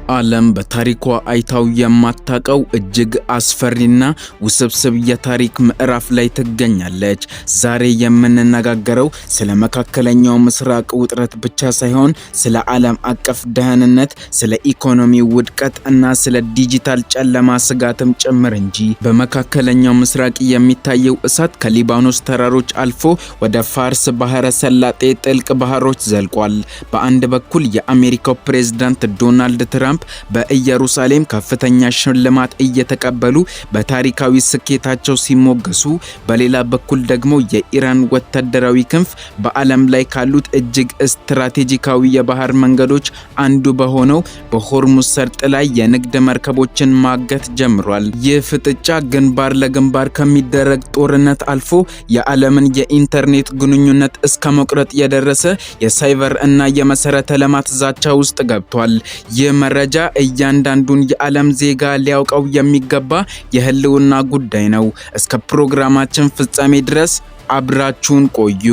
ዓለም በታሪኳ አይታው የማታቀው እጅግ አስፈሪና ውስብስብ የታሪክ ምዕራፍ ላይ ትገኛለች። ዛሬ የምንነጋገረው ስለ መካከለኛው ምስራቅ ውጥረት ብቻ ሳይሆን ስለ ዓለም አቀፍ ደህንነት፣ ስለ ኢኮኖሚ ውድቀት እና ስለ ዲጂታል ጨለማ ስጋትም ጭምር እንጂ። በመካከለኛው ምስራቅ የሚታየው እሳት ከሊባኖስ ተራሮች አልፎ ወደ ፋርስ ባህረ ሰላጤ ጥልቅ ባህሮች ዘልቋል። በአንድ በኩል የአሜሪካው ፕሬዝዳንት ዶናልድ ትራምፕ በኢየሩሳሌም ከፍተኛ ሽልማት እየተቀበሉ በታሪካዊ ስኬታቸው ሲሞገሱ፣ በሌላ በኩል ደግሞ የኢራን ወታደራዊ ክንፍ በዓለም ላይ ካሉት እጅግ ስትራቴጂካዊ የባህር መንገዶች አንዱ በሆነው በሆርሙዝ ሰርጥ ላይ የንግድ መርከቦችን ማገት ጀምሯል። ይህ ፍጥጫ ግንባር ለግንባር ከሚደረግ ጦርነት አልፎ የዓለምን የኢንተርኔት ግንኙነት እስከ መቁረጥ የደረሰ የሳይበር እና የመሰረተ ልማት ዛቻ ውስጥ ገብቷል። ይህ መረጃ እያንዳንዱን የዓለም ዜጋ ሊያውቀው የሚገባ የህልውና ጉዳይ ነው። እስከ ፕሮግራማችን ፍጻሜ ድረስ አብራችሁን ቆዩ።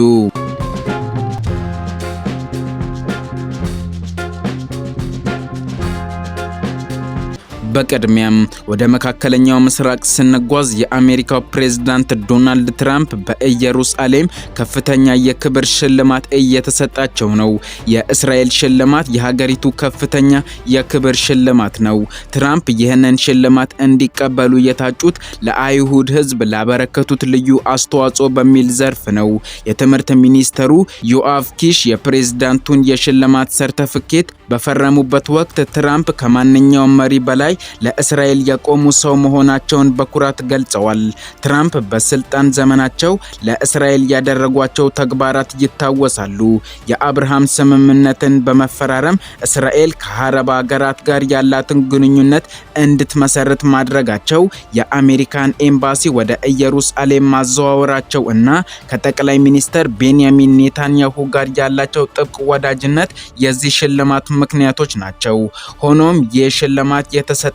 በቅድሚያም ወደ መካከለኛው ምስራቅ ስንጓዝ የአሜሪካው ፕሬዝዳንት ዶናልድ ትራምፕ በኢየሩሳሌም ከፍተኛ የክብር ሽልማት እየተሰጣቸው ነው። የእስራኤል ሽልማት የሀገሪቱ ከፍተኛ የክብር ሽልማት ነው። ትራምፕ ይህንን ሽልማት እንዲቀበሉ የታጩት ለአይሁድ ህዝብ ላበረከቱት ልዩ አስተዋጽኦ በሚል ዘርፍ ነው። የትምህርት ሚኒስተሩ ዮአፍ ኪሽ የፕሬዝዳንቱን የሽልማት ሰርተፍኬት በፈረሙበት ወቅት ትራምፕ ከማንኛውም መሪ በላይ ለእስራኤል የቆሙ ሰው መሆናቸውን በኩራት ገልጸዋል። ትራምፕ በስልጣን ዘመናቸው ለእስራኤል ያደረጓቸው ተግባራት ይታወሳሉ። የአብርሃም ስምምነትን በመፈራረም እስራኤል ከአረብ ሀገራት ጋር ያላትን ግንኙነት እንድትመሰርት ማድረጋቸው፣ የአሜሪካን ኤምባሲ ወደ ኢየሩሳሌም ማዘዋወራቸው እና ከጠቅላይ ሚኒስትር ቤንያሚን ኔታንያሁ ጋር ያላቸው ጥብቅ ወዳጅነት የዚህ ሽልማት ምክንያቶች ናቸው። ሆኖም ይህ ሽልማት የተሰጠበት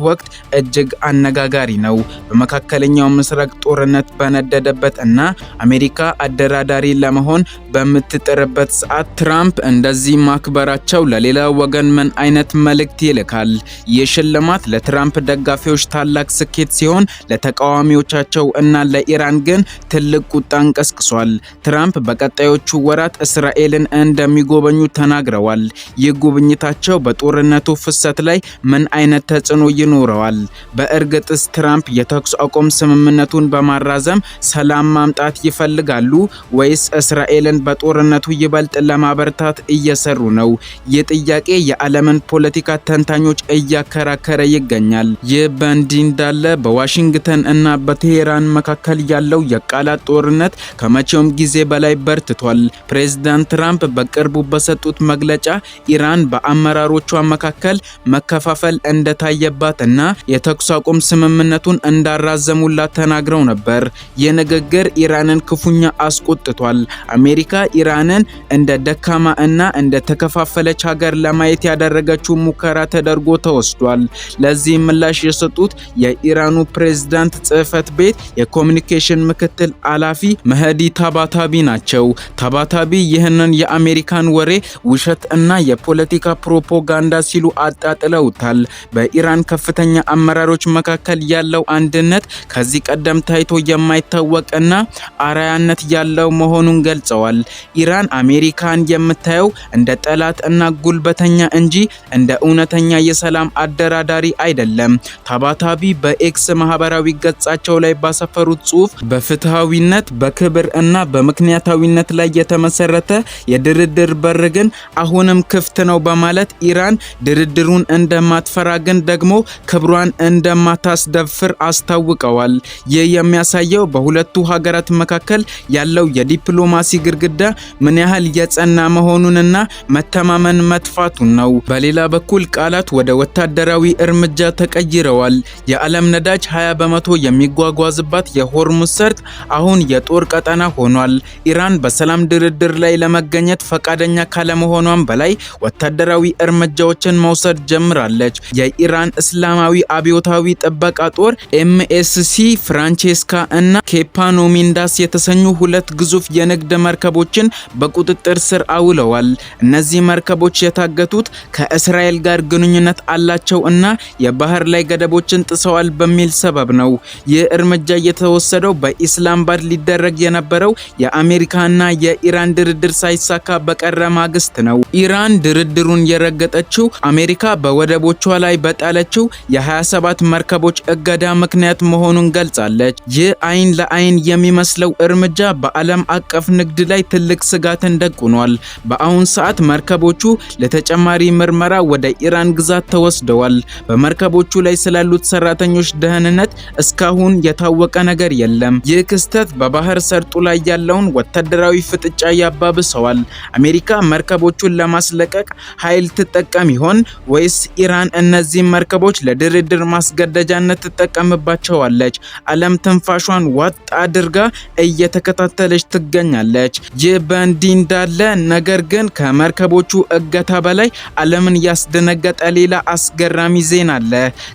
ወቅት እጅግ አነጋጋሪ ነው። በመካከለኛው ምስራቅ ጦርነት በነደደበት እና አሜሪካ አደራዳሪ ለመሆን በምትጥርበት ሰዓት ትራምፕ እንደዚህ ማክበራቸው ለሌላ ወገን ምን አይነት መልእክት ይልካል? ይህ ሽልማት ለትራምፕ ደጋፊዎች ታላቅ ስኬት ሲሆን፣ ለተቃዋሚዎቻቸው እና ለኢራን ግን ትልቅ ቁጣን ቀስቅሷል። ትራምፕ በቀጣዮቹ ወራት እስራኤልን እንደሚጎበኙ ተናግረዋል። ይህ ጉብኝታቸው በጦርነቱ ፍሰት ላይ ምን አይነት ተጽዕኖ ይኖረዋል? በእርግጥስ ትራምፕ የተኩስ አቁም ስምምነቱን በማራዘም ሰላም ማምጣት ይፈልጋሉ ወይስ እስራኤልን በጦርነቱ ይበልጥ ለማበርታት እየሰሩ ነው? ይህ ጥያቄ የዓለምን ፖለቲካ ተንታኞች እያከራከረ ይገኛል። ይህ በእንዲህ እንዳለ በዋሽንግተን እና በቴሄራን መካከል ያለው የቃላት ጦርነት ከመቼውም ጊዜ በላይ በርትቷል። ፕሬዝዳንት ትራምፕ በቅርቡ በሰጡት መግለጫ ኢራን በአመራሮቿ መካከል መከፋፈል እንደታየባት እና የተኩስ አቁም ስምምነቱን እንዳራዘሙላት ተናግረው ነበር። ይህ ንግግር ኢራንን ክፉኛ አስቆጥቷል። አሜሪካ ኢራንን እንደ ደካማ እና እንደ ተከፋፈለች ሀገር ለማየት ያደረገችው ሙከራ ተደርጎ ተወስዷል። ለዚህ ምላሽ የሰጡት የኢራኑ ፕሬዝዳንት ጽህፈት ቤት የኮሙኒኬሽን ምክትል ኃላፊ መህዲ ታባታቢ ናቸው። ታባታቢ ይህንን የአሜሪካን ወሬ ውሸት እና የፖለቲካ ፕሮፓጋንዳ ሲሉ አጣጥለውታል። በኢራን ከፍተኛ አመራሮች መካከል ያለው አንድነት ከዚህ ቀደም ታይቶ የማይታወቅና አራያነት ያለው መሆኑን ገልጸዋል። ኢራን አሜሪካን የምታየው እንደ ጠላት እና ጉልበተኛ እንጂ እንደ እውነተኛ የሰላም አደራዳሪ አይደለም። ታባታቢ በኤክስ ማህበራዊ ገጻቸው ላይ ባሰፈሩት ጽሑፍ በፍትሃዊነት፣ በክብር እና በምክንያታዊነት ላይ የተመሰረተ የድርድር በር ግን አሁንም ክፍት ነው በማለት ኢራን ድርድሩን እንደማትፈራ ግን ደግሞ ክብሯን እንደማታስደፍር አስታውቀዋል። ይህ የሚያሳየው በሁለቱ ሀገራት መካከል ያለው የዲፕሎማሲ ግድግዳ ምን ያህል የጸና መሆኑንና መተማመን መጥፋቱን ነው። በሌላ በኩል ቃላት ወደ ወታደራዊ እርምጃ ተቀይረዋል። የዓለም ነዳጅ 20 በመቶ የሚጓጓዝባት የሆርሙዝ ሰርጥ አሁን የጦር ቀጠና ሆኗል። ኢራን በሰላም ድርድር ላይ ለመገኘት ፈቃደኛ ካለመሆኗም በላይ ወታደራዊ እርምጃዎችን መውሰድ ጀምራለች። የኢራን የኢራን እስላማዊ አብዮታዊ ጥበቃ ጦር ኤምኤስሲ ፍራንቼስካ እና ኬፓኖሚንዳስ የተሰኙ ሁለት ግዙፍ የንግድ መርከቦችን በቁጥጥር ስር አውለዋል። እነዚህ መርከቦች የታገቱት ከእስራኤል ጋር ግንኙነት አላቸው እና የባህር ላይ ገደቦችን ጥሰዋል በሚል ሰበብ ነው። ይህ እርምጃ የተወሰደው በኢስላማባድ ሊደረግ የነበረው የአሜሪካና የኢራን ድርድር ሳይሳካ በቀረ ማግስት ነው። ኢራን ድርድሩን የረገጠችው አሜሪካ በወደቦቿ ላይ በጣለችው የ27 መርከቦች እገዳ ምክንያት መሆኑን ገልጻለች። ይህ አይን ለአይን የሚመስለው እርምጃ በዓለም አቀፍ ንግድ ላይ ትልቅ ስጋትን ደቅኗል። በአሁን ሰዓት መርከቦቹ ለተጨማሪ ምርመራ ወደ ኢራን ግዛት ተወስደዋል። በመርከቦቹ ላይ ስላሉት ሰራተኞች ደህንነት እስካሁን የታወቀ ነገር የለም። ይህ ክስተት በባህር ሰርጡ ላይ ያለውን ወታደራዊ ፍጥጫ ያባብሰዋል። አሜሪካ መርከቦቹን ለማስለቀቅ ኃይል ትጠቀም ይሆን ወይስ ኢራን እነዚህ መርከቦች ለድርድር ማስገደጃነት ትጠቀምባቸዋለች? ዓለም ትንፋሿን ዋጥ አድርጋ እየተከታተለች ትገኛለች። ይህ በእንዲህ እንዳለ ነገር ግን ከመርከቦቹ እገታ በላይ ዓለምን ያስደነገጠ ሌላ አስገራሚ ዜና አለ።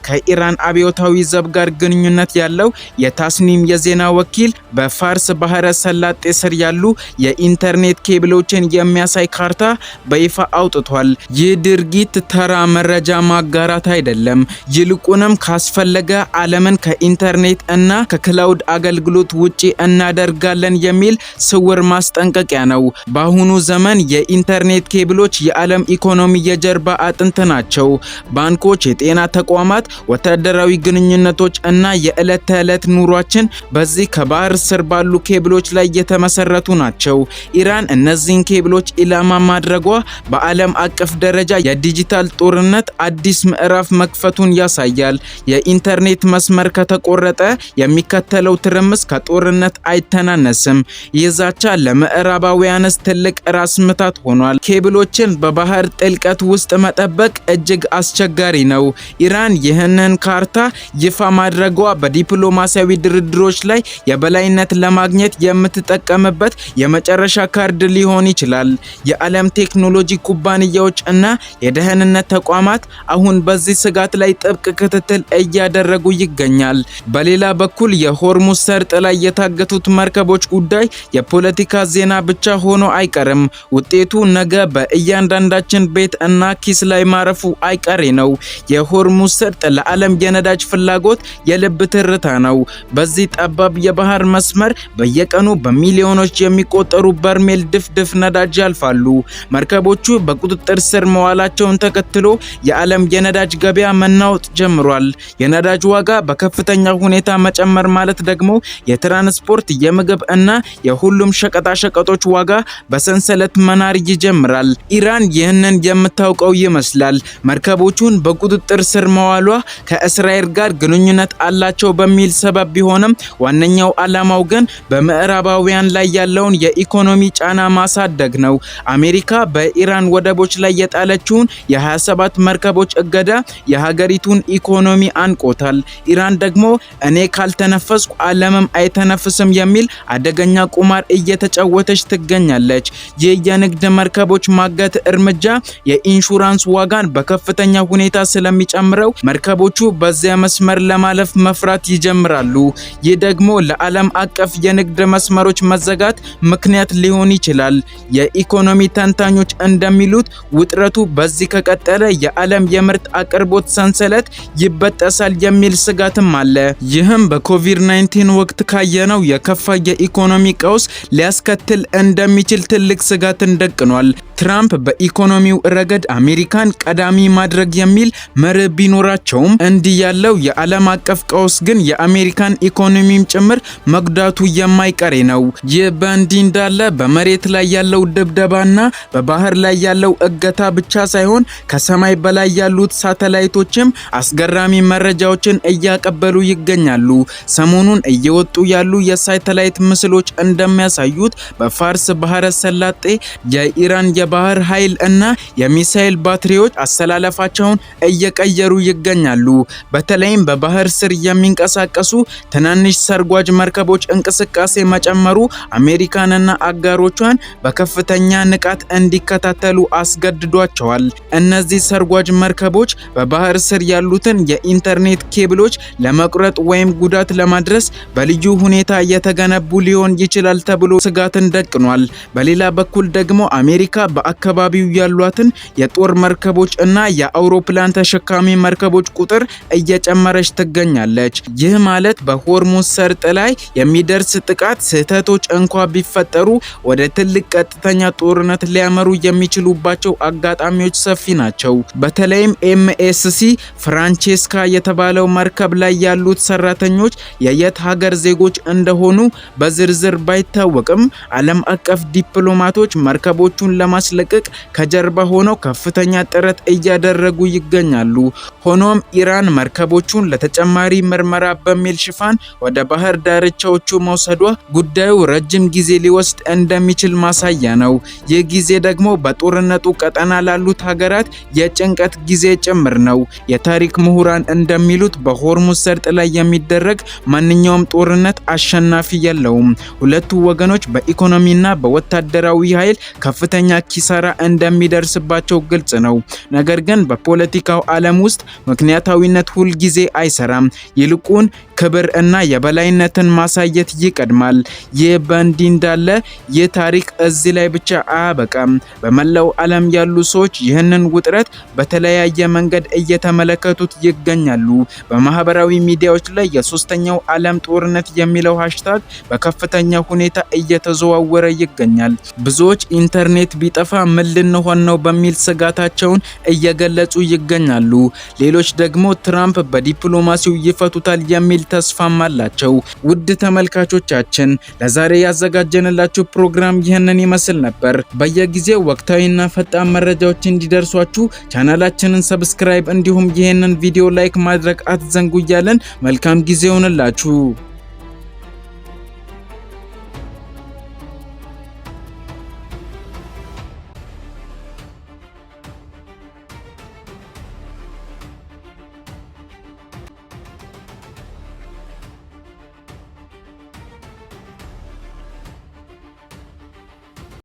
ከኢራን አብዮታዊ ዘብ ጋር ግንኙነት ያለው የታስኒም የዜና ወኪል በፋርስ ባህረ ሰላጤ ስር ያሉ የኢንተርኔት ኬብሎችን የሚያሳይ ካርታ በይፋ አውጥቷል። ይህ ድርጊት ተራ መረጃ ማጋራት አይደለም፣ ይልቁንም ካስፈለገ ዓለምን ከኢንተርኔት እና ከክላውድ አገልግሎት ውጪ እናደርጋለን የሚል ስውር ማስጠንቀቂያ ነው። በአሁኑ ዘመን የኢንተርኔት ኬብሎች የዓለም ኢኮኖሚ የጀርባ አጥንት ናቸው። ባንኮች፣ የጤና ተቋማት፣ ወታደራዊ ግንኙነቶች እና የዕለት ተዕለት ኑሯችን በዚህ ከባህር ስር ባሉ ኬብሎች ላይ የተመሰረቱ ናቸው። ኢራን እነዚህን ኬብሎች ኢላማ ማድረጓ በዓለም አቀፍ ደረጃ የዲጂታል ጦርነት አዲስ ምዕራፍ መክፈቱን ያሳያል። የኢንተርኔት መስመር ከተቆረጠ የሚከተለው ትርምስ ከጦርነት አይተናነስም። ይህ ዛቻ ለምዕራባውያንስ ትልቅ ራስ ምታት ሆኗል። ኬብሎችን በባህር ጥልቀት ውስጥ መጠበቅ እጅግ አስቸጋሪ ነው። ኢራን ይህንን ካርታ ይፋ ማድረጓ በዲፕሎማሲያዊ ድርድሮች ላይ የበላይነት ለማግኘት የምትጠቀምበት የመጨረሻ ካርድ ሊሆን ይችላል። የዓለም ቴክኖሎጂ ኩባንያዎች እና የደህንነት ተቋማት አሁን በዚህ ስጋት ላይ ጥብቅ ክትትል እያደረጉ ይገኛል። በሌላ በኩል የሆርሙዝ ሰርጥ ላይ የታገቱት መርከቦች ጉዳይ የፖለቲካ ዜና ብቻ ሆኖ አይቀርም። ውጤቱ ነገ በእያንዳንዳችን ቤት እና ኪስ ላይ ማረፉ አይቀሬ ነው። የሆርሙዝ ሰርጥ ለዓለም የነዳጅ ፍላጎት የልብ ትርታ ነው። በዚህ ጠባብ የባህር መስመር በየቀኑ በሚሊዮኖች የሚቆጠሩ በርሜል ድፍድፍ ነዳጅ ያልፋሉ። መርከቦቹ በቁጥጥር ስር መዋላቸውን ተከትሎ የዓለም የነዳጅ ገበያ መናወጥ ጀምሯል። የነዳጅ ዋጋ በከፍተኛ ሁኔታ መጨመር ማለት ደግሞ የትራንስፖርት፣ የምግብ እና የሁሉም ሸቀጣሸቀጦች ዋጋ በሰንሰለት መናር ይጀምራል። ኢራን ይህንን የምታውቀው ይመስላል። መርከቦቹን በቁጥጥር ስር መዋሏ ከእስራኤል ጋር ግንኙነት አላቸው በሚል ሰበብ ቢሆንም ዋነኛው ዓላማው ግን በምዕራባውያን ላይ ያለውን የኢኮኖሚ ጫና ማሳደግ ነው። አሜሪካ በኢራን ወደቦች ላይ የጣለችውን የ27 መርከቦች እገዳ የሀገሪቱን ኢኮኖሚ አንቆታል። ኢራን ደግሞ እኔ ካልተነፈስኩ ዓለምም አይተነፍስም የሚል አደገኛ ቁማር እየተጫወተች ትገኛለች። ይህ የንግድ መርከቦች ማገት እርምጃ የኢንሹራንስ ዋጋን በከፍተኛ ሁኔታ ስለሚጨምረው መርከቦቹ በዚያ መስመር ለማለፍ መፍራት ይጀምራሉ። ይህ ደግሞ ለዓለም አቀፍ የንግድ መስመሮች መዘጋት ምክንያት ሊሆን ይችላል። የኢኮኖሚ ተንታኞች እንደሚሉት ውጥረቱ በዚህ ከቀጠለ የዓለም የምርት አቅርቦት ሰንሰለት ይበጠሳል የሚል ስጋትም አለ። ይህም በኮቪድ-19 ወቅት ካየነው የከፋ የኢኮኖሚ ቀውስ ሊያስከትል እንደሚችል ትልቅ ስጋትን ደቅኗል። ትራምፕ በኢኮኖሚው ረገድ አሜሪካን ቀዳሚ ማድረግ የሚል መርህ ቢኖራቸውም እንዲህ ያለው የዓለም አቀፍ ቀውስ ግን የአሜሪካን ኢኮኖሚም ጭምር መጉዳቱ የማይቀሬ ነው። ይህ በእንዲህ እንዳለ በመሬት ላይ ያለው ድብደባና በባህር ላይ ያለው እገታ ብቻ ሳይሆን ከሰማይ በላይ ያሉት ሳተላይቶችም አስገራሚ መረጃዎችን እያቀበሉ ይገኛሉ። ሰሞኑን እየወጡ ያሉ የሳተላይት ምስሎች እንደሚያሳዩት በፋርስ ባህረ ሰላጤ የኢራን የባህር ኃይል እና የሚሳኤል ባትሪዎች አሰላለፋቸውን እየቀየሩ ይገኛሉ። በተለይም በባህር ስር የሚንቀሳቀሱ ትናንሽ ሰርጓጅ መርከቦች እንቅስቃሴ መጨመሩ አሜሪካንና አጋሮቿን በከፍተኛ ንቃት እንዲከታተሉ አስገድዷቸዋል። እነዚህ ሰርጓጅ መርከቦች በባህር ስር ያሉትን የኢንተርኔት ኬብሎች ለመቁረጥ ወይም ጉዳት ለማድረስ በልዩ ሁኔታ የተገነቡ ሊሆን ይችላል ተብሎ ስጋትን ደቅኗል። በሌላ በኩል ደግሞ አሜሪካ በአካባቢው ያሏትን የጦር መርከቦች እና የአውሮፕላን ተሸካሚ መርከቦች ቁጥር እየጨመረች ትገኛለች። ይህ ማለት በሆርሙዝ ሰርጥ ላይ የሚደርስ ጥቃት ስህተቶች እንኳ ቢፈጠሩ ወደ ትልቅ ቀጥተኛ ጦርነት ሊያመሩ የሚችሉባቸው አጋጣሚዎች ሰፊ ናቸው። በተለይም ኤምኤስሲ ፍራንቼስካ የተባለው መርከብ ላይ ያሉት ሰራተኞች የየት ሀገር ዜጎች እንደሆኑ በዝርዝር ባይታወቅም ዓለም አቀፍ ዲፕሎማቶች መርከቦቹን ለማስለቀቅ ከጀርባ ሆነው ከፍተኛ ጥረት እያደረጉ ይገኛሉ። ሆኖም ኢራን መርከቦቹን ለተጨማሪ ምርመራ በሚል ሽፋን ወደ ባህር ዳርቻዎቹ መውሰዷ ጉዳዩ ረጅም ጊዜ ሊወስድ እንደሚችል ማሳያ ነው። ይህ ጊዜ ደግሞ በጦርነቱ ቀጠና ላሉት ሀገራት የጭንቀት ጊዜ ጭምር ነው። የታሪክ ምሁራን እንደሚሉት በሆርሙዝ ሰርጥ ላይ የሚደረግ ማንኛውም ጦርነት አሸናፊ የለውም። ሁለቱ ወገኖች በኢኮኖሚና በወታደራዊ ኃይል ከፍተኛ ኪሳራ እንደሚደርስባቸው ግልጽ ነው። ነገር ግን በፖለቲካው ዓለም ውስጥ ምክንያታዊነት ሁል ጊዜ አይሰራም። ይልቁን ክብር እና የበላይነትን ማሳየት ይቀድማል። ይህ በእንዲህ እንዳለ ይህ ታሪክ እዚህ ላይ ብቻ አያበቃም። በመላው ዓለም ያሉ ሰዎች ይህንን ውጥረት በተለያየ መንገድ እየተመለከቱት ይገኛሉ። በማህበራዊ ሚዲያዎች ላይ የሶስተኛው ዓለም ጦርነት የሚለው ሃሽታግ በከፍተኛ ሁኔታ እየተዘዋወረ ይገኛል። ብዙዎች ኢንተርኔት ቢጠፋ ምን ልንሆን ነው በሚል ስጋታቸውን እየገለጹ ይገኛሉ። ሌሎች ደግሞ ትራምፕ በዲፕሎማሲው ይፈቱታል የሚል ተስፋም አላቸው። ውድ ተመልካቾቻችን ለዛሬ ያዘጋጀንላችሁ ፕሮግራም ይህንን ይመስል ነበር። በየጊዜው ወቅታዊና ፈጣን መረጃዎች እንዲደርሷችሁ ቻናላችንን ሰብስክራይብ እንዲሁም ይህንን ቪዲዮ ላይክ ማድረግ አትዘንጉ እያለን መልካም ጊዜ ይሁንላችሁ።